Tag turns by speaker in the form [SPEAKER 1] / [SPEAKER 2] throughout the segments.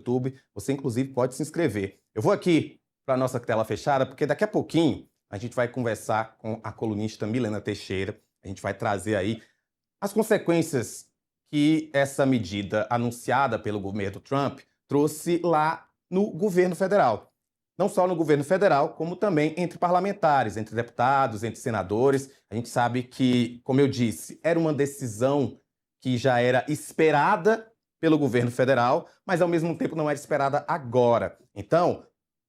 [SPEAKER 1] YouTube, você inclusive pode se inscrever. Eu vou aqui para a nossa tela fechada, porque daqui a pouquinho a gente vai conversar com a colunista Milena Teixeira. A gente vai trazer aí as consequências que essa medida anunciada pelo governo Trump trouxe lá no governo federal. Não só no governo federal, como também entre parlamentares, entre deputados, entre senadores. A gente sabe que, como eu disse, era uma decisão que já era esperada pelo governo federal, mas ao mesmo tempo não era esperada agora. Então,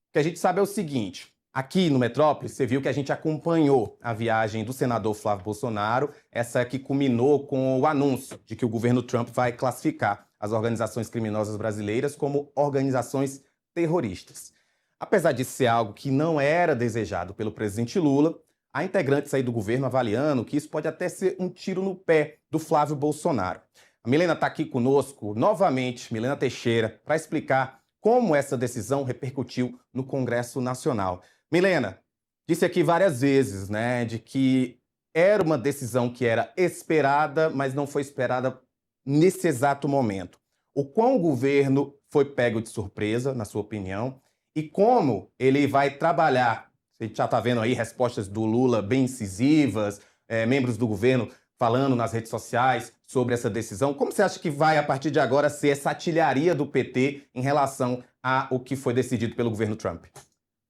[SPEAKER 1] o que a gente sabe é o seguinte: aqui no Metrópolis, você viu que a gente acompanhou a viagem do senador Flávio Bolsonaro, essa que culminou com o anúncio de que o governo Trump vai classificar as organizações criminosas brasileiras como organizações terroristas. Apesar de ser algo que não era desejado pelo presidente Lula, há integrantes aí do governo avaliando que isso pode até ser um tiro no pé do Flávio Bolsonaro. A Milena está aqui conosco novamente, Milena Teixeira, para explicar como essa decisão repercutiu no Congresso Nacional. Milena, disse aqui várias vezes, né, de que era uma decisão que era esperada, mas não foi esperada nesse exato momento. O quão o governo foi pego de surpresa, na sua opinião, e como ele vai trabalhar. A gente já está vendo aí respostas do Lula bem incisivas, membros do governo falando nas redes sociais sobre essa decisão. Como você acha que vai, a partir de agora, ser essa artilharia do PT em relação ao que foi decidido pelo governo Trump?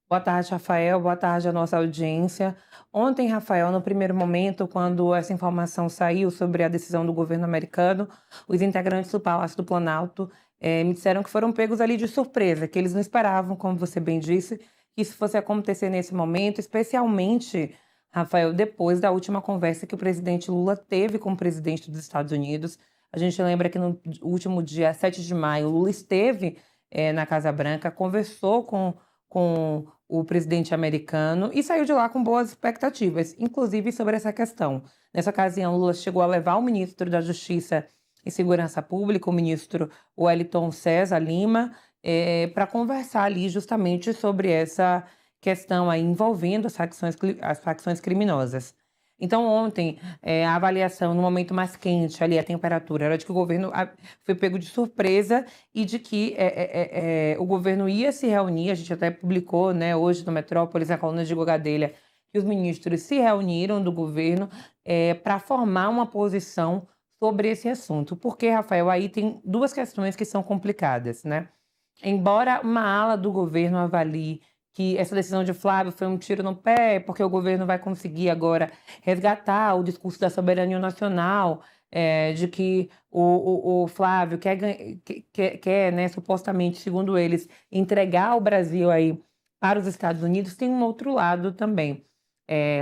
[SPEAKER 2] Boa tarde, Rafael. Boa tarde à nossa audiência. Ontem, Rafael, no primeiro momento, quando essa informação saiu sobre a decisão do governo americano, os integrantes do Palácio do Planalto me disseram que foram pegos ali de surpresa, que eles não esperavam, como você bem disse, que isso fosse acontecer nesse momento, especialmente, Rafael, depois da última conversa que o presidente Lula teve com o presidente dos Estados Unidos. A gente lembra que no último dia 7 de maio, Lula esteve na Casa Branca, conversou com o presidente americano e saiu de lá com boas expectativas, inclusive sobre essa questão. Nessa ocasião, Lula chegou a levar o ministro da Justiça e Segurança Pública, o ministro Wellington César Lima, para conversar ali justamente sobre essa questão aí envolvendo as facções criminosas. Então, ontem, a avaliação, no momento mais quente, ali, a temperatura, era de que o governo foi pego de surpresa e de que o governo ia se reunir. A gente até publicou, né, hoje no Metrópolis, a coluna de Gogadelha, que os ministros se reuniram do governo para formar uma posição sobre esse assunto. Porque, Rafael, aí tem duas questões que são complicadas, né? Embora uma ala do governo avalie que essa decisão de Flávio foi um tiro no pé, porque o governo vai conseguir agora resgatar o discurso da soberania nacional, de que o Flávio quer, né, supostamente, segundo eles, entregar o Brasil aí para os Estados Unidos. Tem um outro lado também.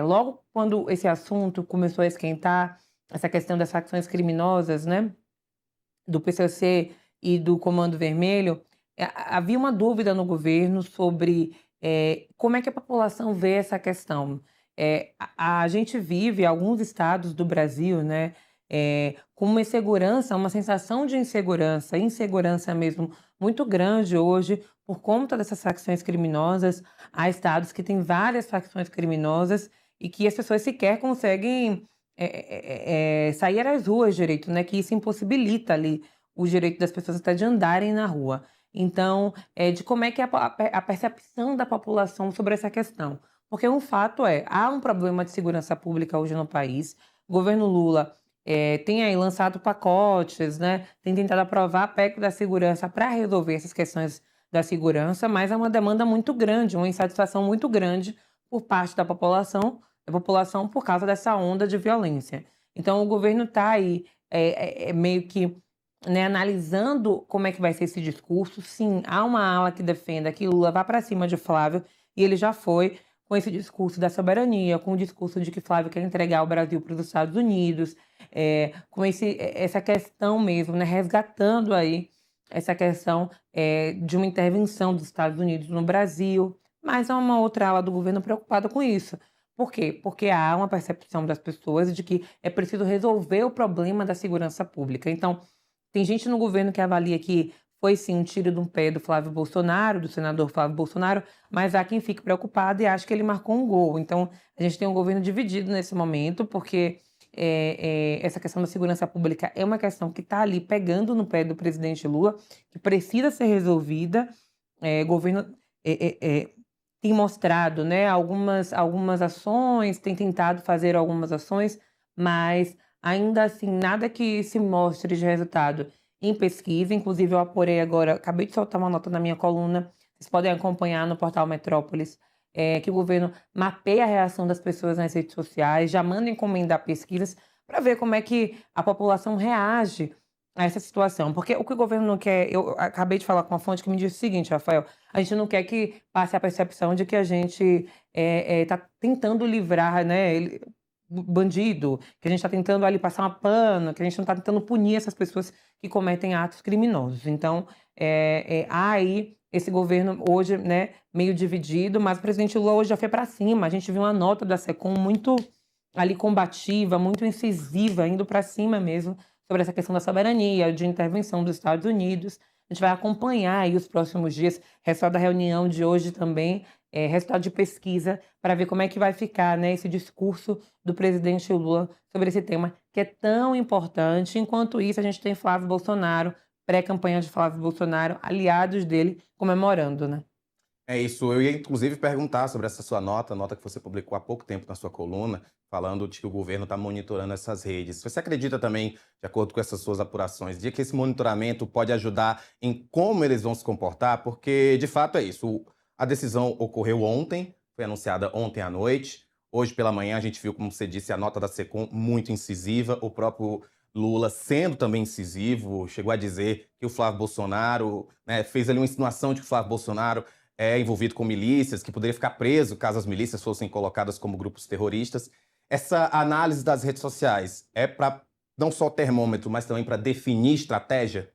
[SPEAKER 2] Logo quando esse assunto começou a esquentar, essa questão das facções criminosas, né, do PCC e do Comando Vermelho, havia uma dúvida no governo sobre como é que a população vê essa questão. A gente vive, alguns estados do Brasil, né, com uma insegurança, uma sensação de insegurança mesmo, muito grande hoje, por conta dessas facções criminosas. Há estados que têm várias facções criminosas e que as pessoas sequer conseguem sair às ruas direito, né, que isso impossibilita ali o direito das pessoas até de andarem na rua. Então, de como é que é a percepção da população sobre essa questão. Porque um fato há um problema de segurança pública hoje no país. O governo Lula tem aí lançado pacotes, né, tem tentado aprovar a PEC da segurança para resolver essas questões da segurança, mas é uma demanda muito grande, uma insatisfação muito grande por parte da população por causa dessa onda de violência. Então, o governo está aí meio que, né, analisando como é que vai ser esse discurso. Sim, há uma ala que defenda que Lula vá para cima de Flávio, e ele já foi com esse discurso da soberania, com o discurso de que Flávio quer entregar o Brasil para os Estados Unidos, com essa questão mesmo, né, resgatando aí essa questão de uma intervenção dos Estados Unidos no Brasil. Mas há uma outra ala do governo preocupada com isso. Por quê? Porque há uma percepção das pessoas de que é preciso resolver o problema da segurança pública. Então, tem gente no governo que avalia que foi sim um tiro de um pé do Flávio Bolsonaro, do senador Flávio Bolsonaro, mas há quem fique preocupado e acha que ele marcou um gol. Então, a gente tem um governo dividido nesse momento, porque essa questão da segurança pública é uma questão que está ali pegando no pé do presidente Lula, que precisa ser resolvida. O governo tem mostrado, né, algumas ações, tem tentado fazer algumas ações, mas ainda assim nada que se mostre de resultado em pesquisa. Inclusive eu apurei agora, acabei de soltar uma nota na minha coluna, vocês podem acompanhar no portal Metrópolis, que o governo mapeia a reação das pessoas nas redes sociais, já manda encomendar pesquisas para ver como é que a população reage a essa situação. Porque o que o governo não quer, eu acabei de falar com uma fonte que me disse o seguinte, Rafael, a gente não quer que passe a percepção de que a gente está tentando livrar, né, bandido, que a gente está tentando ali passar uma pano, que a gente não está tentando punir essas pessoas que cometem atos criminosos. Então, há aí esse governo hoje, né, meio dividido, mas o presidente Lula hoje já foi para cima. A gente viu uma nota da SECOM muito ali combativa, muito incisiva, indo para cima mesmo, sobre essa questão da soberania, de intervenção dos Estados Unidos. A gente vai acompanhar aí os próximos dias, resultado da reunião de hoje também, resultado de pesquisa, para ver como é que vai ficar, né, esse discurso do presidente Lula sobre esse tema, que é tão importante. Enquanto isso, a gente tem Flávio Bolsonaro, pré-campanha de Flávio Bolsonaro, aliados dele comemorando, né?
[SPEAKER 1] É isso, eu ia inclusive perguntar sobre essa sua nota que você publicou há pouco tempo na sua coluna, falando de que o governo está monitorando essas redes. Você acredita também, de acordo com essas suas apurações, de que esse monitoramento pode ajudar em como eles vão se comportar? Porque, de fato, é isso. A decisão ocorreu ontem, foi anunciada ontem à noite. Hoje pela manhã a gente viu, como você disse, a nota da SECOM muito incisiva, o próprio Lula sendo também incisivo, chegou a dizer que o Flávio Bolsonaro, né, fez ali uma insinuação de que o Flávio Bolsonaro envolvido com milícias, que poderia ficar preso caso as milícias fossem colocadas como grupos terroristas. Essa análise das redes sociais é para não só termômetro, mas também para definir estratégia?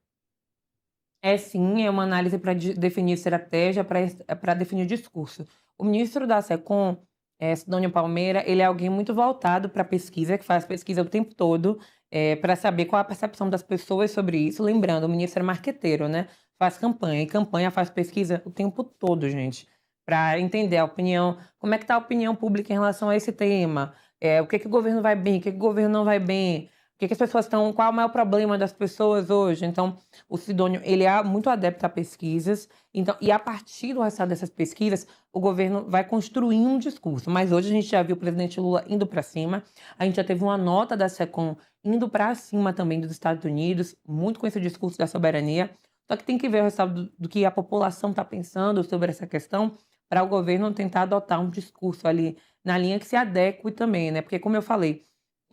[SPEAKER 2] É sim, é uma análise para definir estratégia, para definir discurso. O ministro da SECOM, Sidônio Palmeira, ele é alguém muito voltado para pesquisa, que faz pesquisa o tempo todo, para saber qual a percepção das pessoas sobre isso. Lembrando, o ministro é marqueteiro, né? Faz campanha, e campanha faz pesquisa o tempo todo, gente, para entender a opinião, como é que está a opinião pública em relação a esse tema, o que que o governo vai bem, o que que o governo não vai bem, o que que as pessoas estão, qual é o maior problema das pessoas hoje. Então, o Sidônio, ele é muito adepto a pesquisas, então, e a partir do resultado dessas pesquisas, o governo vai construir um discurso. Mas hoje a gente já viu o presidente Lula indo para cima, a gente já teve uma nota da SECOM indo para cima também dos Estados Unidos, muito com esse discurso da soberania. Só que tem que ver o resultado do que a população está pensando sobre essa questão, para o governo tentar adotar um discurso ali na linha que se adeque também, né? Porque, como eu falei,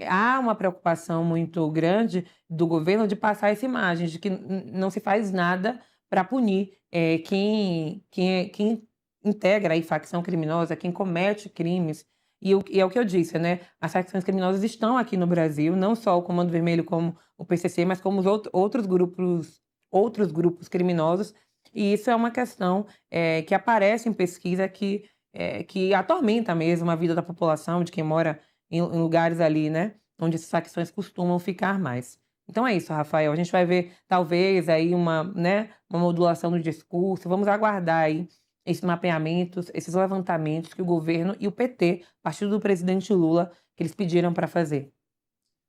[SPEAKER 2] há uma preocupação muito grande do governo de passar essa imagem de que não se faz nada para punir quem integra aí facção criminosa, quem comete crimes. E é o que eu disse, né? As facções criminosas estão aqui no Brasil, não só o Comando Vermelho como o PCC, mas como os outros grupos criminosos. E isso é uma questão que aparece em pesquisa que atormenta mesmo a vida da população, de quem mora em lugares ali, né, onde essas facções costumam ficar mais. Então é isso, Rafael. A gente vai ver, talvez, aí né, uma modulação do discurso. Vamos aguardar aí esses mapeamentos, esses levantamentos que o governo e o PT, partido do presidente Lula, que eles pediram para fazer.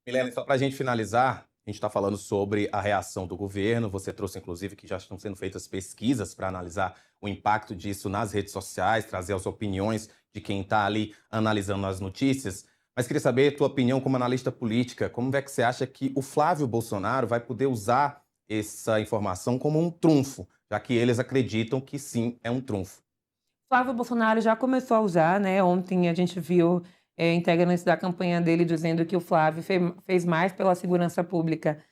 [SPEAKER 1] Milena, só para a gente finalizar, a gente está falando sobre a reação do governo. Você trouxe, inclusive, que já estão sendo feitas pesquisas para analisar o impacto disso nas redes sociais, trazer as opiniões de quem está ali analisando as notícias. Mas queria saber a tua opinião como analista política. Como é que você acha que o Flávio Bolsonaro vai poder usar essa informação como um trunfo, já que eles acreditam que sim, é um trunfo?
[SPEAKER 2] Flávio Bolsonaro já começou a usar, né? Ontem a gente viu integrantes da campanha dele dizendo que o Flávio fez mais pela segurança pública,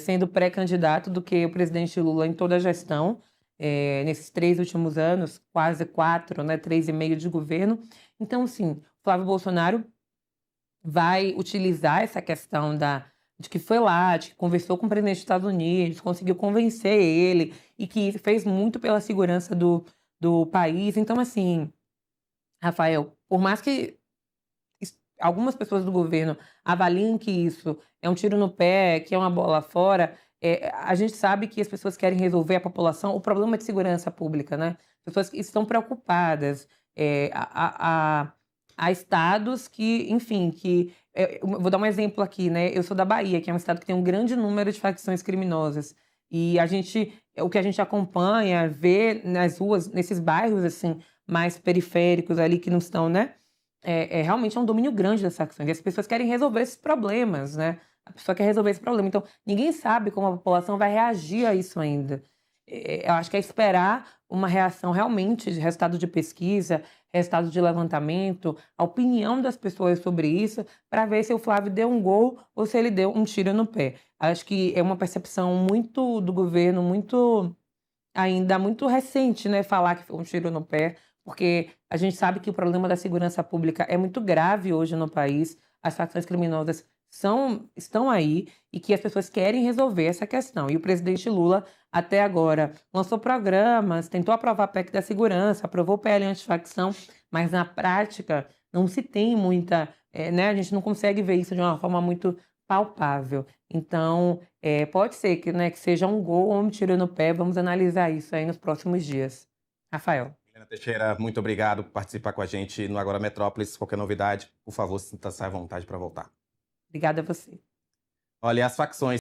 [SPEAKER 2] sendo pré-candidato, do que o presidente Lula em toda a gestão, nesses 3 últimos anos, quase 4, né? 3,5 de governo. Então, sim, Flávio Bolsonaro vai utilizar essa questão de que foi lá, de que conversou com o presidente dos Estados Unidos, conseguiu convencer ele e que fez muito pela segurança do país. Então, assim, Rafael, por mais que algumas pessoas do governo avaliem que isso é um tiro no pé, que é uma bola fora, a gente sabe que as pessoas querem resolver a população, o problema de segurança pública, né? As pessoas que estão preocupadas. Há estados que, enfim, que eu vou dar um exemplo aqui, né? Eu sou da Bahia, que é um estado que tem um grande número de facções criminosas. E o que a gente acompanha, vê nas ruas, nesses bairros assim mais periféricos ali que não estão, né? Realmente é um domínio grande das facções. E as pessoas querem resolver esses problemas, né? A pessoa quer resolver esse problema. Então, ninguém sabe como a população vai reagir a isso ainda. Eu acho que é esperar uma reação realmente de resultado de pesquisa, resultado de levantamento, a opinião das pessoas sobre isso, para ver se o Flávio deu um gol ou se ele deu um tiro no pé. Acho que é uma percepção muito do governo, ainda muito recente, né, falar que foi um tiro no pé, porque a gente sabe que o problema da segurança pública é muito grave hoje no país, as facções criminosas estão aí e que as pessoas querem resolver essa questão. E o presidente Lula, até agora, lançou programas, tentou aprovar a PEC da segurança, aprovou o PL antifacção, mas na prática não se tem muita, né, a gente não consegue ver isso de uma forma muito palpável. Então, pode ser que, né, que seja um gol ou um tiro no pé. Vamos analisar isso aí nos próximos dias. Rafael.
[SPEAKER 1] Milena Teixeira, muito obrigado por participar com a gente no Agora Metrópolis. Qualquer novidade, por favor, sinta-se à vontade para voltar.
[SPEAKER 2] Obrigada a você.
[SPEAKER 1] Olha, as facções